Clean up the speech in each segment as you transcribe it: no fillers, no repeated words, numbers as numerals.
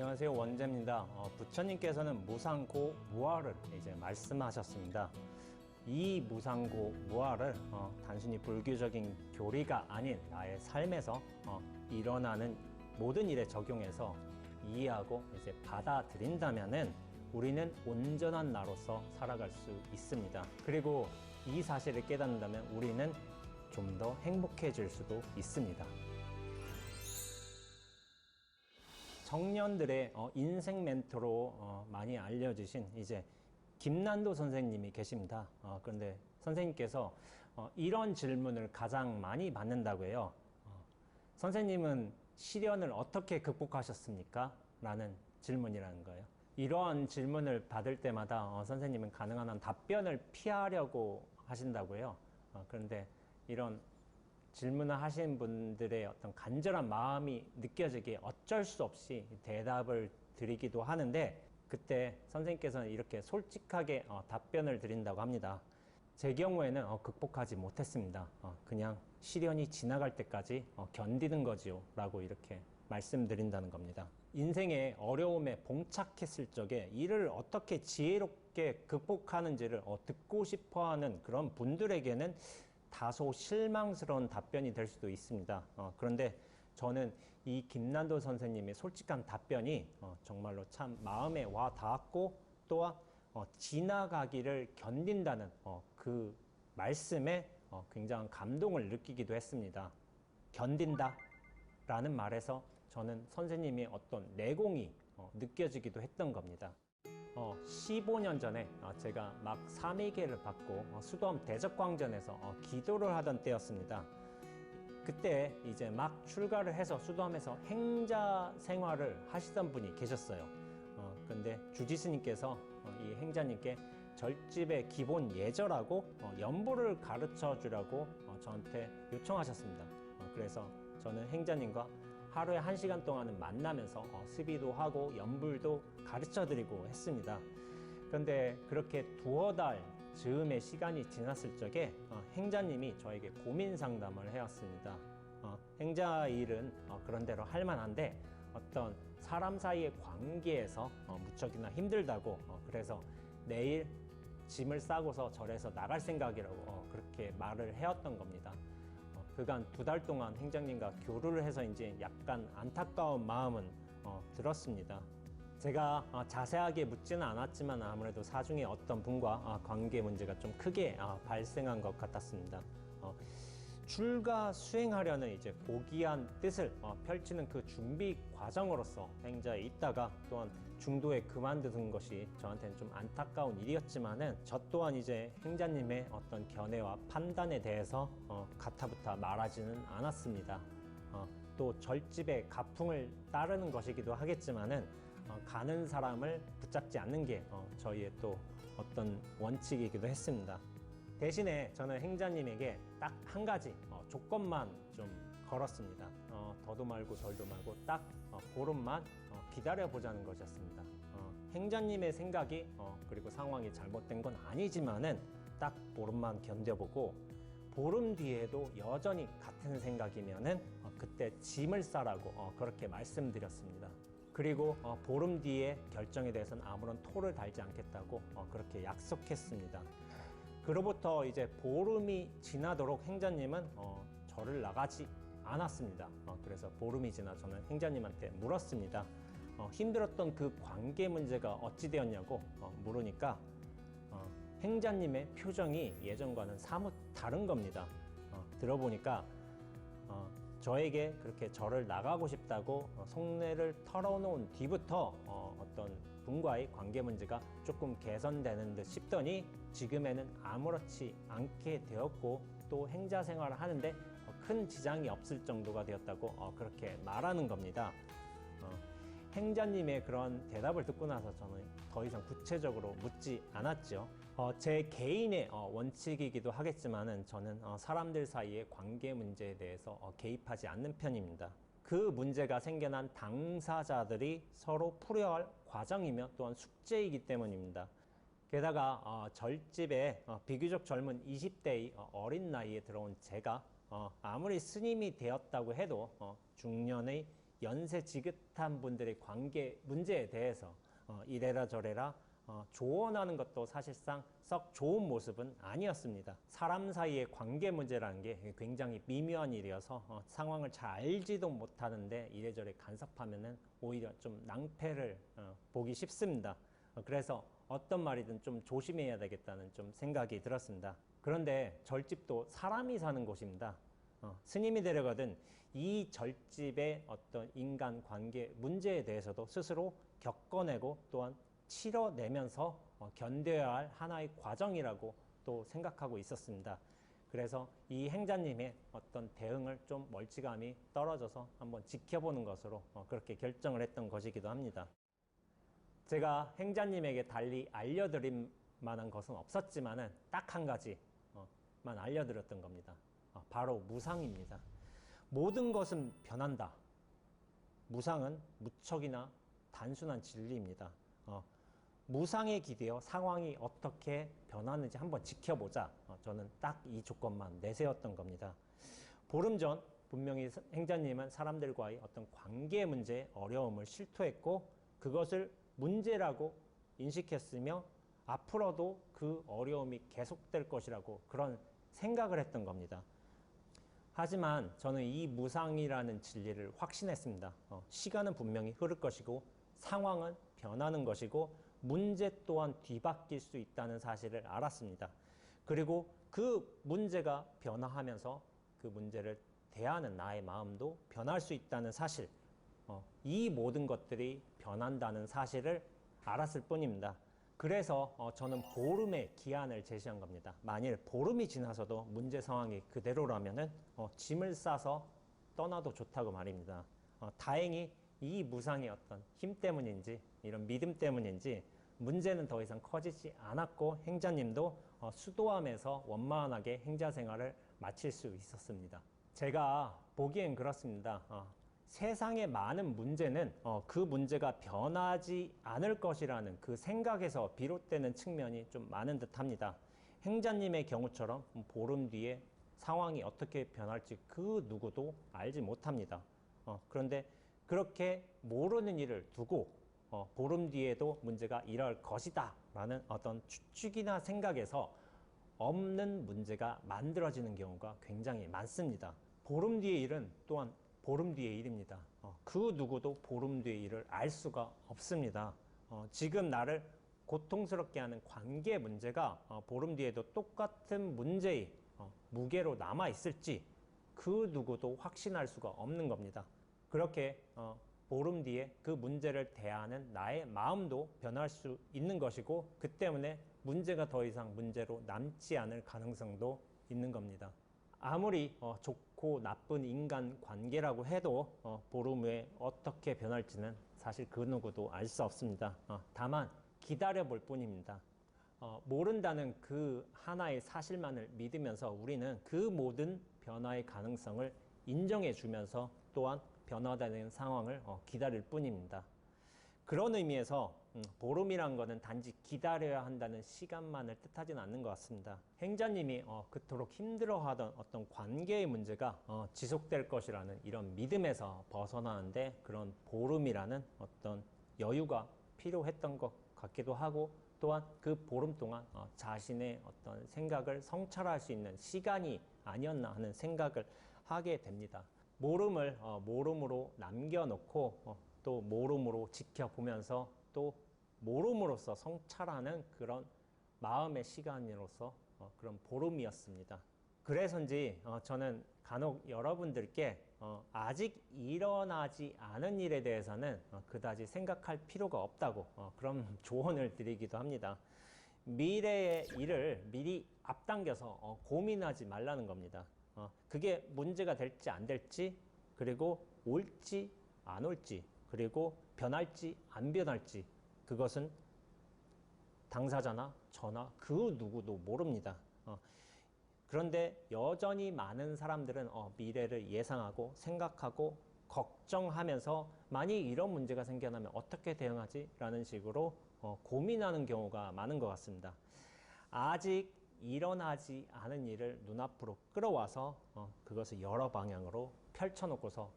안녕하세요, 원재입니다. 부처님께서는 무상고무아를 이제 말씀하셨습니다. 이 무상고무아를 단순히 불교적인 교리가 아닌 나의 삶에서 일어나는 모든 일에 적용해서 이해하고 이제 받아들인다면은 우리는 온전한 나로서 살아갈 수 있습니다. 그리고 이 사실을 깨닫는다면 우리는 좀 더 행복해질 수도 있습니다. 청년들의 인생 멘토로 많이 알려주신 이제 김난도 선생님이 계십니다. 그런데 선생님께서 이런 질문을 가장 많이 받는다고 해요. 선생님은 시련을 어떻게 극복하셨습니까? 라는 질문이라는 거예요. 이러한 질문을 받을 때마다 선생님은 가능한 한 답변을 피하려고 하신다고 해요. 그런데 이런 질문을 하신 분들의 어떤 간절한 마음이 느껴지기에 어쩔 수 없이 대답을 드리기도 하는데, 그때 선생님께서는 이렇게 솔직하게 답변을 드린다고 합니다. 제 경우에는 극복하지 못했습니다. 그냥 시련이 지나갈 때까지 견디는 거지요 라고 이렇게 말씀드린다는 겁니다. 인생의 어려움에 봉착했을 적에 이를 어떻게 지혜롭게 극복하는지를 듣고 싶어하는 그런 분들에게는 다소 실망스러운 답변이 될 수도 있습니다. 그런데 저는 이 김난도 선생님의 솔직한 답변이 정말로 참 마음에 와 닿았고, 또한 지나가기를 견딘다는 그 말씀에 굉장한 감동을 느끼기도 했습니다. 견딘다 라는 말에서 저는 선생님의 어떤 내공이 느껴지기도 했던 겁니다. 15년 전에 제가 막 사미계를 받고 수도암 대적광전에서 기도를 하던 때였습니다. 그때 이제 막 출가를 해서 수도암에서 행자 생활을 하시던 분이 계셨어요. 그런데 주지스님께서 이 행자님께 절집의 기본 예절하고 연보를 가르쳐 주라고 저한테 요청하셨습니다. 그래서 저는 행자님과 하루에 1시간 동안은 만나면서 스비도 하고 연불도 가르쳐 드리고 했습니다. 그런데 그렇게 두어 달 즈음의 시간이 지났을 적에 행자님이 저에게 고민 상담을 해왔습니다. 행자 일은 그런대로 할 만한데 어떤 사람 사이의 관계에서 무척이나 힘들다고, 그래서 내일 짐을 싸고서 절에서 나갈 생각이라고 그렇게 말을 해왔던 겁니다. 그간 2달 동안 행장님과 교류를 해서 이제 약간 안타까운 마음은 들었습니다. 제가 자세하게 묻지는 않았지만 아무래도 사중에 어떤 분과 관계 문제가 좀 크게 발생한 것 같았습니다. 출가 수행하려는 이제 고귀한 뜻을 펼치는 그 준비 과정으로서 행자에 있다가 또한 중도에 그만두는 것이 저한테는 좀 안타까운 일이었지만은, 저 또한 이제 행자님의 어떤 견해와 판단에 대해서 가타부타 말하지는 않았습니다. 또 절집의 가풍을 따르는 것이기도 하겠지만은 가는 사람을 붙잡지 않는 게 저희의 또 어떤 원칙이기도 했습니다. 대신에 저는 행자님에게 딱 한 가지 조건만 좀 걸었습니다. 더도 말고 덜도 말고 딱 보름만 기다려 보자는 것이었습니다. 행자님의 생각이 그리고 상황이 잘못된 건 아니지만은 딱 보름만 견뎌보고, 보름 뒤에도 여전히 같은 생각이면은 그때 짐을 싸라고 그렇게 말씀드렸습니다. 그리고 보름 뒤에 결정에 대해서는 아무런 토를 달지 않겠다고 그렇게 약속했습니다. 그로부터 이제 보름이 지나도록 행자님은 절을 나가지 않았습니다. 그래서 보름이 지나 저는 행자님한테 물었습니다. 힘들었던 그 관계 문제가 어찌 되었냐고 물으니까 행자님의 표정이 예전과는 사뭇 다른 겁니다. 들어보니까 저에게 그렇게 절을 나가고 싶다고 속내를 털어놓은 뒤부터 어떤 분과의 관계 문제가 조금 개선되는 듯 싶더니 지금에는 아무렇지 않게 되었고, 또 행자 생활을 하는데 큰 지장이 없을 정도가 되었다고 그렇게 말하는 겁니다. 행자님의 그런 대답을 듣고 나서 저는 더 이상 구체적으로 묻지 않았죠. 제 개인의 원칙이기도 하겠지만은 저는 사람들 사이의 관계 문제에 대해서 개입하지 않는 편입니다. 그 문제가 생겨난 당사자들이 서로 풀어야 할 과정이며 또한 숙제이기 때문입니다. 게다가 절집에 비교적 젊은 20대의 어린 나이에 들어온 제가 아무리 스님이 되었다고 해도 중년의 연세 지긋한 분들의 관계 문제에 대해서 이래라 저래라 조언하는 것도 사실상 썩 좋은 모습은 아니었습니다. 사람 사이의 관계 문제라는 게 굉장히 미묘한 일이어서 상황을 잘 알지도 못하는데 이래저래 간섭하면은 오히려 좀 낭패를 보기 쉽습니다. 그래서 어떤 말이든 좀 조심해야 되겠다는 좀 생각이 들었습니다. 그런데 절집도 사람이 사는 곳입니다. 스님이 되려거든 이 절집의 어떤 인간 관계 문제에 대해서도 스스로 겪어내고 또한 치러내면서 견뎌야 할 하나의 과정이라고 또 생각하고 있었습니다. 그래서 이 행자님의 어떤 대응을 좀 멀찌감이 떨어져서 한번 지켜보는 것으로 그렇게 결정을 했던 것이기도 합니다. 제가 행자님에게 달리 알려드릴 만한 것은 없었지만은 딱 한 가지만 알려드렸던 겁니다. 바로 무상입니다. 모든 것은 변한다. 무상은 무척이나 단순한 진리입니다. 무상에 기대어 상황이 어떻게 변하는지 한번 지켜보자. 저는 딱 이 조건만 내세웠던 겁니다. 보름 전 분명히 행자님은 사람들과의 어떤 관계 문제에 어려움을 실토했고 그것을 문제라고 인식했으며 앞으로도 그 어려움이 계속될 것이라고 그런 생각을 했던 겁니다. 하지만 저는 이 무상이라는 진리를 확신했습니다. 시간은 분명히 흐를 것이고 상황은 변하는 것이고 문제 또한 뒤바뀔 수 있다는 사실을 알았습니다. 그리고 그 문제가 변화하면서 그 문제를 대하는 나의 마음도 변할 수 있다는 사실, 이 모든 것들이 변한다는 사실을 알았을 뿐입니다. 그래서 저는 보름의 기한을 제시한 겁니다. 만일 보름이 지나서도 문제 상황이 그대로라면은 짐을 싸서 떠나도 좋다고 말입니다. 다행히 이 무상의 어떤 힘 때문인지 이런 믿음 때문인지 문제는 더 이상 커지지 않았고 행자님도 수도함에서 원만하게 행자 생활을 마칠 수 있었습니다. 제가 보기엔 그렇습니다. 세상의 많은 문제는 그 문제가 변하지 않을 것이라는 그 생각에서 비롯되는 측면이 좀 많은 듯 합니다. 행자님의 경우처럼 보름 뒤에 상황이 어떻게 변할지 그 누구도 알지 못합니다. 그런데 그렇게 모르는 일을 두고 보름 뒤에도 문제가 이럴 것이다 라는 어떤 추측이나 생각에서 없는 문제가 만들어지는 경우가 굉장히 많습니다. 보름 뒤의 일은 또한 보름 뒤의 일입니다. 그 누구도 보름 뒤의 일을 알 수가 없습니다. 지금 나를 고통스럽게 하는 관계 문제가 보름 뒤에도 똑같은 문제의 무게로 남아있을지 그 누구도 확신할 수가 없는 겁니다. 그렇게 보름 뒤에 그 문제를 대하는 나의 마음도 변할 수 있는 것이고 그 때문에 문제가 더 이상 문제로 남지 않을 가능성도 있는 겁니다. 아무리 좋고 나쁜 인간 관계라고 해도 보름 후에 어떻게 변할지는 사실 그 누구도 알 수 없습니다. 다만 기다려 볼 뿐입니다. 모른다는 그 하나의 사실만을 믿으면서 우리는 그 모든 변화의 가능성을 인정해 주면서 또한 변화되는 상황을 기다릴 뿐입니다. 그런 의미에서 보름이란 것은 단지 기다려야 한다는 시간만을 뜻하지는 않는 것 같습니다. 행자님이 그토록 힘들어하던 어떤 관계의 문제가 지속될 것이라는 이런 믿음에서 벗어나는데 그런 보름이라는 어떤 여유가 필요했던 것 같기도 하고 또한 그 보름 동안 자신의 어떤 생각을 성찰할 수 있는 시간이 아니었나 하는 생각을 하게 됩니다. 모름을 모름으로 남겨놓고 또 모름으로 지켜보면서 또 모름으로서 성찰하는 그런 마음의 시간으로서 그런 보름이었습니다. 그래서인지 저는 간혹 여러분들께 아직 일어나지 않은 일에 대해서는 그다지 생각할 필요가 없다고 그런 조언을 드리기도 합니다. 미래의 일을 미리 앞당겨서 고민하지 말라는 겁니다. 그게 문제가 될지 안 될지 그리고 올지 안 올지 그리고 변할지 안 변할지 그것은 당사자나 저나 그 누구도 모릅니다. 그런데 여전히 많은 사람들은 미래를 예상하고 생각하고 걱정하면서 만약 이런 문제가 생겨나면 어떻게 대응하지? 라는 식으로 고민하는 경우가 많은 것 같습니다. 아직 일어나지 않은 일을 눈앞으로 끌어와서 그것을 여러 방향으로 펼쳐놓고서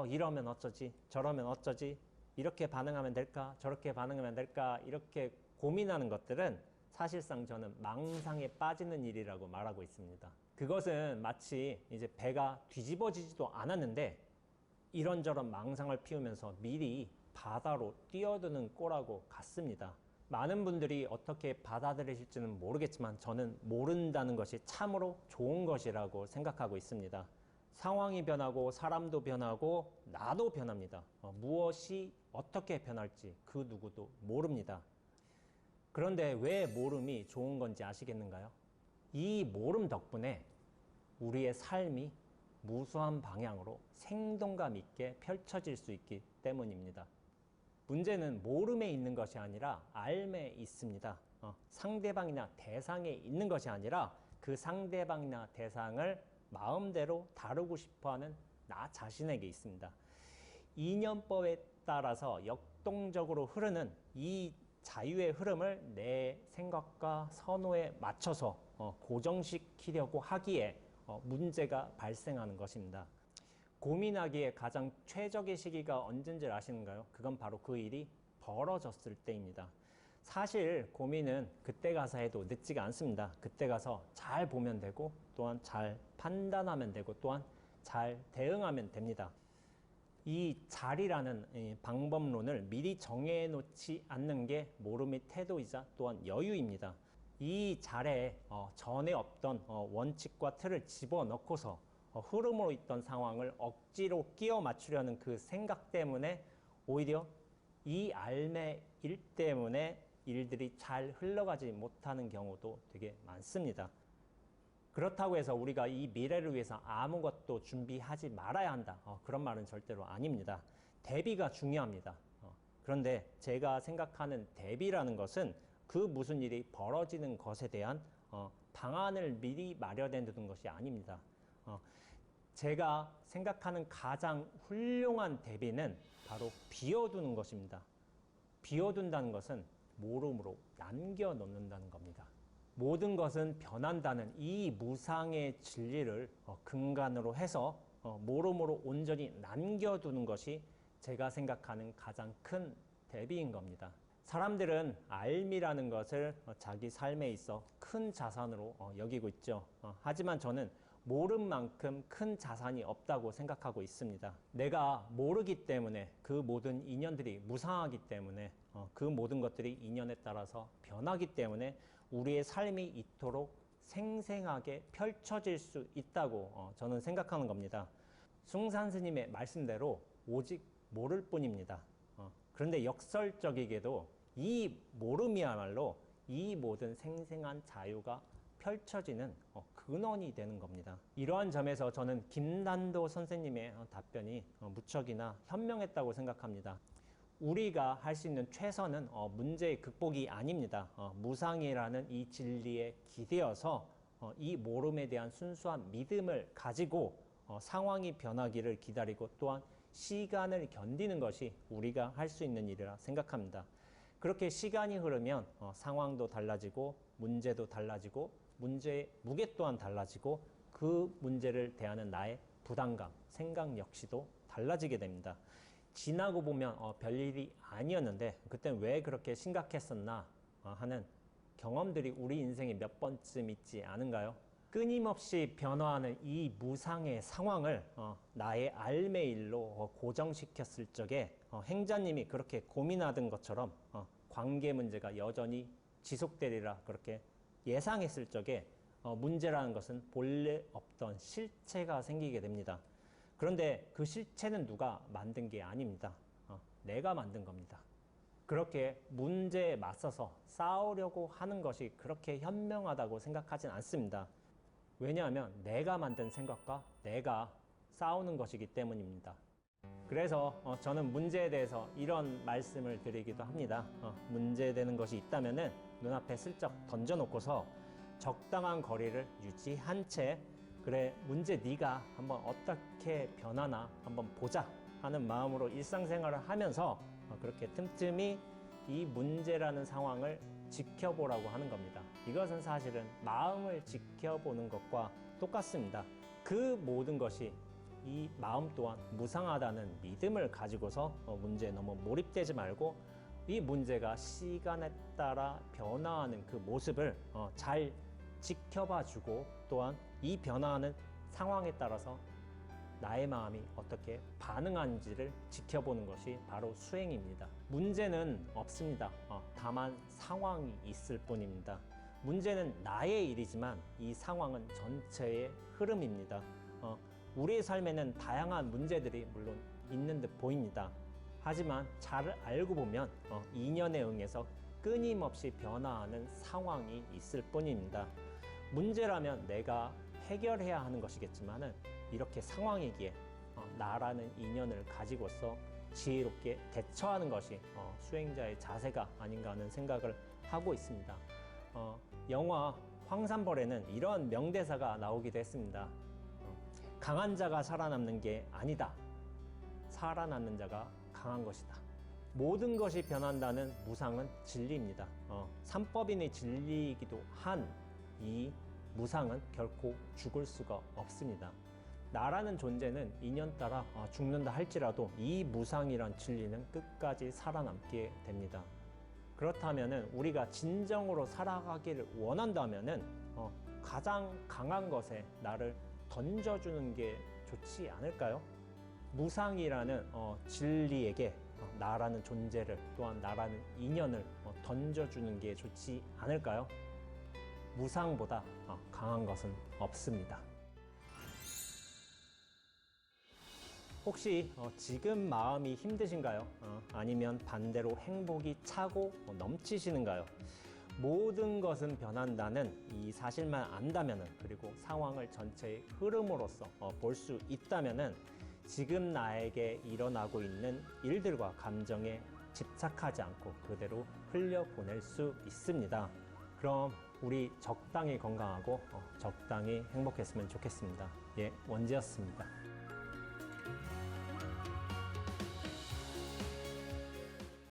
이러면 어쩌지? 저러면 어쩌지? 이렇게 반응하면 될까? 저렇게 반응하면 될까? 이렇게 고민하는 것들은 사실상 저는 망상에 빠지는 일이라고 말하고 있습니다. 그것은 마치 이제 배가 뒤집어지지도 않았는데 이런저런 망상을 피우면서 미리 바다로 뛰어드는 꼴하고 같습니다. 많은 분들이 어떻게 받아들이실지는 모르겠지만 저는 모른다는 것이 참으로 좋은 것이라고 생각하고 있습니다. 상황이 변하고 사람도 변하고 나도 변합니다. 무엇이 어떻게 변할지 그 누구도 모릅니다. 그런데 왜 모름이 좋은 건지 아시겠는가요? 이 모름 덕분에 우리의 삶이 무수한 방향으로 생동감 있게 펼쳐질 수 있기 때문입니다. 문제는 모름에 있는 것이 아니라 알에 있습니다. 상대방이나 대상에 있는 것이 아니라 그 상대방이나 대상을 마음대로 다루고 싶어하는 나 자신에게 있습니다. 인연법에 따라서 역동적으로 흐르는 이 자유의 흐름을 내 생각과 선호에 맞춰서 고정시키려고 하기에 문제가 발생하는 것입니다. 고민하기에 가장 최적의 시기가 언제인지 아시는가요? 그건 바로 그 일이 벌어졌을 때입니다. 사실 고민은 그때 가서 해도 늦지가 않습니다. 그때 가서 잘 보면 되고 또한 잘 판단하면 되고 또한 잘 대응하면 됩니다. 이 잘이라는 방법론을 미리 정해놓지 않는 게 모름의 태도이자 또한 여유입니다. 이 잘에 전에 없던 원칙과 틀을 집어넣고서 흐름으로 있던 상황을 억지로 끼워 맞추려는 그 생각 때문에 오히려 이 알매 일 때문에 일들이 잘 흘러가지 못하는 경우도 되게 많습니다. 그렇다고 해서 우리가 이 미래를 위해서 아무것도 준비하지 말아야 한다. 그런 말은 절대로 아닙니다. 대비가 중요합니다. 그런데 제가 생각하는 대비라는 것은 그 무슨 일이 벌어지는 것에 대한 방안을 미리 마련해 두는 것이 아닙니다. 제가 생각하는 가장 훌륭한 대비는 바로 비워두는 것입니다. 비워둔다는 것은 모름으로 남겨놓는다는 겁니다. 모든 것은 변한다는 이 무상의 진리를 근간으로 해서 모름으로 온전히 남겨두는 것이 제가 생각하는 가장 큰 대비인 겁니다. 사람들은 알미라는 것을 자기 삶에 있어 큰 자산으로 여기고 있죠. 하지만 저는 모름만큼 큰 자산이 없다고 생각하고 있습니다. 내가 모르기 때문에 그 모든 인연들이 무상하기 때문에 그 모든 것들이 인연에 따라서 변하기 때문에 우리의 삶이 이토록 생생하게 펼쳐질 수 있다고 저는 생각하는 겁니다. 숭산 스님의 말씀대로 오직 모를 뿐입니다. 그런데 역설적이게도 이 모름이야말로 이 모든 생생한 자유가 펼쳐지는 근원이 되는 겁니다. 이러한 점에서 저는 김난도 선생님의 답변이 무척이나 현명했다고 생각합니다. 우리가 할 수 있는 최선은 문제의 극복이 아닙니다. 무상이라는 이 진리에 기대어서 이 모름에 대한 순수한 믿음을 가지고 상황이 변하기를 기다리고 또한 시간을 견디는 것이 우리가 할 수 있는 일이라 생각합니다. 그렇게 시간이 흐르면 상황도 달라지고 문제도 달라지고 문제의 무게 또한 달라지고 그 문제를 대하는 나의 부담감, 생각 역시도 달라지게 됩니다. 지나고 보면 별일이 아니었는데 그때는 왜 그렇게 심각했었나 하는 경험들이 우리 인생에 몇 번쯤 있지 않은가요? 끊임없이 변화하는 이 무상의 상황을 나의 알매일로 고정시켰을 적에 행자님이 그렇게 고민하던 것처럼 관계 문제가 여전히 지속되리라 그렇게 예상했을 적에 문제라는 것은 본래 없던 실체가 생기게 됩니다. 그런데 그 실체는 누가 만든 게 아닙니다. 내가 만든 겁니다. 그렇게 문제에 맞서서 싸우려고 하는 것이 그렇게 현명하다고 생각하진 않습니다. 왜냐하면 내가 만든 생각과 내가 싸우는 것이기 때문입니다. 그래서 저는 문제에 대해서 이런 말씀을 드리기도 합니다. 문제되는 것이 있다면은 눈앞에 슬쩍 던져놓고서 적당한 거리를 유지한 채 그래 문제 네가 한번 어떻게 변하나 한번 보자 하는 마음으로 일상생활을 하면서 그렇게 틈틈이 이 문제라는 상황을 지켜보라고 하는 겁니다. 이것은 사실은 마음을 지켜보는 것과 똑같습니다. 그 모든 것이 이 마음 또한 무상하다는 믿음을 가지고서 문제에 너무 몰입되지 말고 이 문제가 시간에 따라 변화하는 그 모습을 잘 지켜봐 주고 또한 이 변화하는 상황에 따라서 나의 마음이 어떻게 반응하는지를 지켜보는 것이 바로 수행입니다. 문제는 없습니다. 다만 상황이 있을 뿐입니다. 문제는 나의 일이지만 이 상황은 전체의 흐름입니다. 우리의 삶에는 다양한 문제들이 물론 있는 듯 보입니다. 하지만 잘 알고 보면 인연에 응해서 끊임없이 변화하는 상황이 있을 뿐입니다. 문제라면 내가 해결해야 하는 것이겠지만은 이렇게 상황이기에 나라는 인연을 가지고서 지혜롭게 대처하는 것이 수행자의 자세가 아닌가 하는 생각을 하고 있습니다. 영화 황산벌에는 이런 명대사가 나오기도 했습니다. 강한 자가 살아남는 게 아니다. 살아남는 자가 강한 것이다. 모든 것이 변한다는 무상은 진리입니다. 삼법인의 진리이기도 한 이 무상은 결코 죽을 수가 없습니다. 나라는 존재는 인연 따라 죽는다 할지라도 이 무상이란 진리는 끝까지 살아남게 됩니다. 그렇다면 우리가 진정으로 살아가기를 원한다면 가장 강한 것에 나를 던져주는 게 좋지 않을까요? 무상이라는 진리에게 나라는 존재를 또한 나라는 인연을 던져주는 게 좋지 않을까요? 무상보다 강한 것은 없습니다. 혹시 지금 마음이 힘드신가요? 아니면 반대로 행복이 차고 넘치시는가요? 모든 것은 변한다는 이 사실만 안다면 그리고 상황을 전체의 흐름으로서 볼 수 있다면 지금 나에게 일어나고 있는 일들과 감정에 집착하지 않고 그대로 흘려보낼 수 있습니다. 그럼 우리 적당히 건강하고 적당히 행복했으면 좋겠습니다. 예, 원지였습니다.